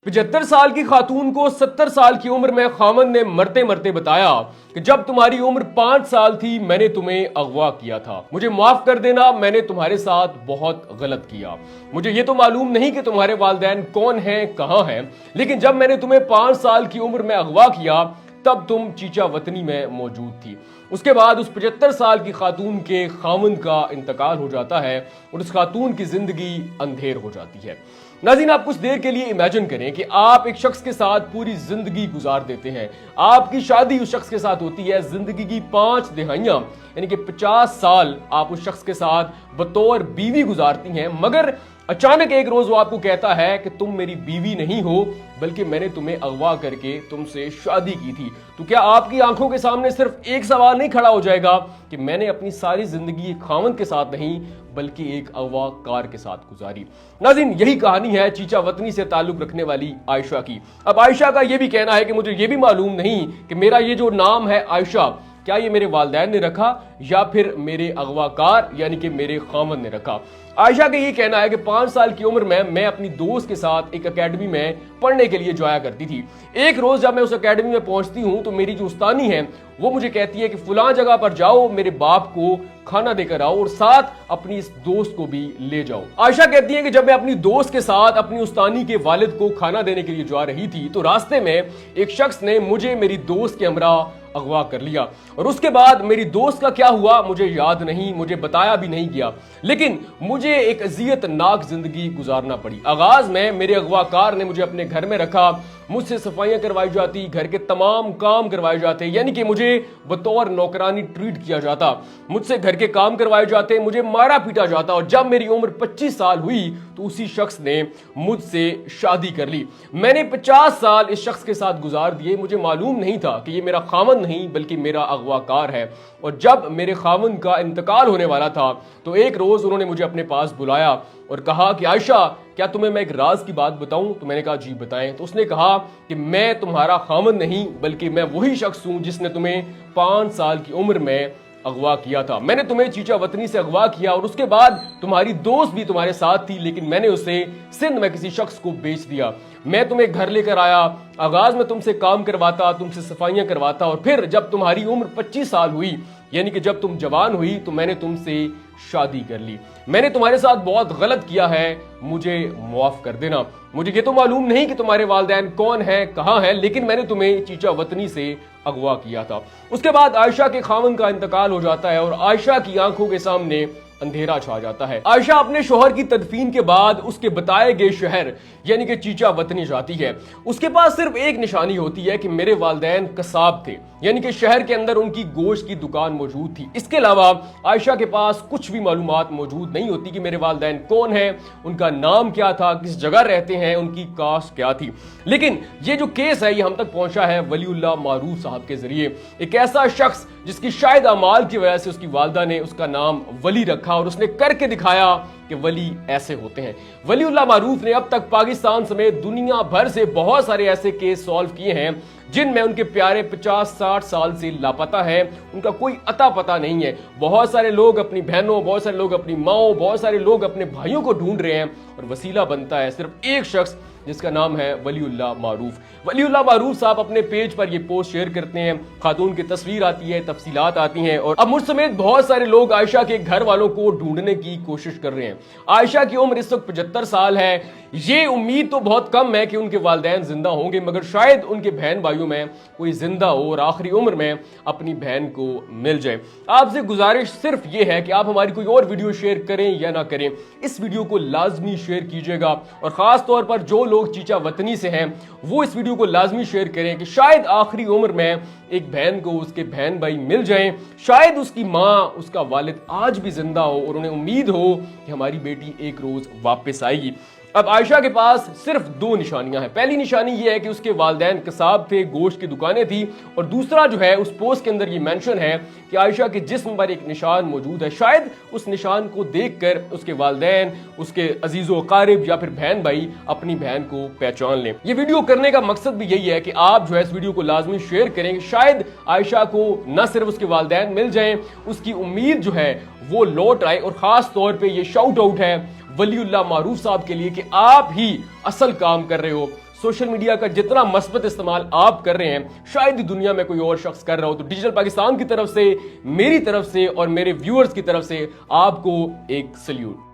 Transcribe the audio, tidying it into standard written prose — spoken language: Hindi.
75 साल की खातून को 70 साल की उम्र में खामन ने मरते मरते बताया कि जब तुम्हारी उम्र 5 साल थी मैंने तुम्हें अगवा किया था। मुझे माफ कर देना, मैंने तुम्हारे साथ बहुत गलत किया। मुझे ये तो मालूम नहीं कि तुम्हारे वालिदैन कौन हैं, कहां हैं, लेकिन जब मैंने तुम्हें 5 साल की उम्र में अगवा किया तब तुम चीचा वतनी में मौजूद थी। उसके बाद उस 75 साल की खातून के खामन का इंतकाल हो जाता है और उस खातून की जिंदगी अंधेर हो जाती है। नाज़रीन, आप कुछ देर के लिए इमेजिन करें कि आप एक शख्स के साथ पूरी जिंदगी गुजार देते हैं। आपकी शादी उस शख्स के साथ होती है, जिंदगी की 5 दिहाइयां यानी कि 50 साल आप उस शख्स के साथ बतौर बीवी गुजारती हैं, मगर अचानक एक रोज वो आपको कहता है कि तुम मेरी बीवी नहीं हो बल्कि मैंने तुम्हें अगवा करके तुमसे शादी की थी। तो क्या आपकी आंखों के सामने सिर्फ एक सवाल नहीं खड़ा हो जाएगा कि मैंने अपनी सारी जिंदगी एक खामन के साथ नहीं बल्कि एक अगवाकार के साथ गुजारी। नाज़रीन, यही कहानी है चीचा वतनी से ताल्लुक रखने वाली आयशा की। अब आयशा का यह भी कहना है कि मुझे यह भी मालूम नहीं कि मेरा ये जो नाम है आयशा, क्या ये मेरे वालिदैन ने रखा या फिर मेरे अगवाकार यानी कि मेरे खामन ने रखा। आयशा का ये कहना है कि 5 साल की उम्र में मैं अपनी दोस्त के साथ एक एकेडमी में पढ़ने के लिए जाया करती थी। एक रोज जब मैं उस एकेडमी में पहुंचती हूं तो मेरी जो उस्तानी है वो मुझे कहती है कि फलां जगह पर जाओ, मेरे बाप को खाना देकर आओ और साथ अपनी इस दोस्त को भी ले जाओ। आयशा कहती है कि जब मैं अपनी दोस्त के साथ अपनी उस्तानी के वालिद को खाना देने के लिए जा रही थी तो रास्ते में एक शख्स ने मुझे मेरी दोस्त के हमरा अगवा कर लिया और उसके बाद मेरी दोस्त का क्या हुआ मुझे याद नहीं, मुझे बताया भी नहीं गया, लेकिन मुझे एक अज़ियतनाक जिंदगी गुजारना पड़ी। आगाज में मेरे अगवाकार ने मुझे अपने घर में रखा, मुझसे सफाइयां करवाई जाती, घर के तमाम काम करवाए जाते, यानी कि मुझे बतौर नौकरानी ट्रीट किया जाता, मुझसे घर के काम करवाए जाते, मुझे मारा पीटा जाता। और जब मेरी उम्र 25 साल हुई तो उसी शख्स ने मुझसे शादी कर ली। मैंने 50 साल इस शख्स के साथ गुजार दिए। मुझे मालूम नहीं था कि ये मेरा खामन नहीं बल्कि मेरा अगवाकार है। और जब मेरे खामन का इंतकाल होने वाला था तो एक रोज उन्होंने मुझे अपने पास बुलाया और कहा कि आयशा, क्या तुम्हें मैं एक राज की बात बताऊं? तो मैंने कहा जी बताएं। तो उसने कहा कि मैं तुम्हारा खामन नहीं बल्कि मैं वही शख्स हूं जिसने तुम्हें 5 साल की उम्र में अगवा किया था। मैंने तुम्हें चीचा वतनी से अगवा किया और उसके बाद तुम्हारी दोस्त भी तुम्हारे साथ थी, लेकिन मैंने उसे सिंध में किसी शख्स को बेच दिया। मैं तुम्हें घर लेकर आया, आगाज में तुमसे काम करवाता, तुमसे सफाइयां करवाता और फिर जब तुम्हारी उम्र 25 साल हुई यानी कि जब तुम जवान हुई तो मैंने तुमसे शादी कर ली। मैंने तुम्हारे साथ बहुत गलत किया है, मुझे माफ कर देना। मुझे ये तो मालूम नहीं कि तुम्हारे वालिदैन कौन है, कहां है, लेकिन मैंने तुम्हें चीचा वतनी से अगवा किया था। उसके बाद आयशा के खामन का इंतकाल हो जाता है और आयशा की आंखों के सामने अंधेरा छा जाता है। आयशा अपने शोहर की तदफीन के बाद उसके बताए गए शहर यानी कि चीचा वतनी जाती है। उसके पास सिर्फ एक निशानी होती है कि मेरे वालिदैन कसाब थे, यानी कि शहर के अंदर उनकी गोश्त की दुकान मौजूद थी। इसके अलावा आयशा के पास कुछ भी मालूमात मौजूद नहीं होती कि मेरे वालिदैन कौन है, उनका नाम क्या था, किस जगह रहते हैं, उनकी कास्ट क्या थी। लेकिन ये जो केस है ये हम तक पहुंचा है वलीउल्लाह मारूफ साहब के जरिए। एक ऐसा शख्स जिसकी शायद अमाल की वजह से उसकी वालदा ने उसका नाम वली रखा और उसने करके दिखाया कि वली ऐसे होते हैं। वलीउल्लाह मारूफ ने अब तक पाकिस्तान समेत दुनिया भर से बहुत सारे ऐसे केस सॉल्व किए हैं जिनमें उनके प्यारे 50-60 साल से लापता है, उनका कोई अता पता नहीं है। बहुत सारे लोग अपनी बहनों, बहुत सारे लोग अपनी माओ, बहुत सारे लोग अपने भाइयों को ढूंढ रहे हैं और वसीला बनता है सिर्फ एक शख्स जिसका नाम है वलीउल्लाह मारूफ। वलीउल्लाह मारूफ साहब अपने पेज पर ये पोस्ट शेयर करते हैं, खातून की तस्वीर आती है, तफसीलात आती हैं और अब मुझ समेत बहुत सारे लोग आयशा के घर वालों को ढूंढने की कोशिश कर रहे हैं। आयशा की उम्र इस वक्त 75 साल है। ये उम्मीद तो बहुत कम है कि उनके वालिदैन जिंदा होंगे, मगर शायद उनके बहन भाइयों में कोई जिंदा हो और आखिरी उम्र में अपनी बहन को मिल जाए। आपसे गुजारिश सिर्फ ये है कि आप हमारी कोई और वीडियो शेयर करें या ना करें, इस वीडियो को लाजमी शेयर कीजिएगा और खास तौर पर जो लोग चीचा वतनी से हैं वो इस वीडियो को लाजमी शेयर करें कि शायद आखिरी उम्र में एक बहन को उसके बहन भाई मिल जाएं, शायद उसकी माँ, उसका वालिद आज भी जिंदा हो और उन्हें उम्मीद हो कि हमारी बेटी एक रोज वापस आएगी। अब आयशा के पास सिर्फ 2 निशानियां हैं। पहली निशानी यह है कि उसके वालिदैन कसाब थे, गोश्त की दुकानें थी और दूसरा जो है उस पोस्ट के अंदर ये मेंशन है कि आयशा के जिस्म पर एक निशान मौजूद है। शायद उस निशान को देखकर उसके वालिदैन, उसके अजीजो अकारिब या फिर बहन भाई अपनी बहन को पहचान लें। ये वीडियो करने का मकसद भी यही है कि आप जो है इस वीडियो को लाजमी शेयर करें कि शायद आयशा को न सिर्फ उसके वालिदैन मिल जाएं, उसकी उम्मीद जो है वो लौट आए। और खास तौर पर यह शाउट आउट है वलीउल्लाह मारूफ साहब के लिए कि आप ही असल काम कर रहे हो। सोशल मीडिया का जितना मस्बत इस्तेमाल आप कर रहे हैं शायद ही दुनिया में कोई और शख्स कर रहा हो। तो डिजिटल पाकिस्तान की तरफ से, मेरी तरफ से और मेरे व्यूअर्स की तरफ से आपको एक सल्यूट।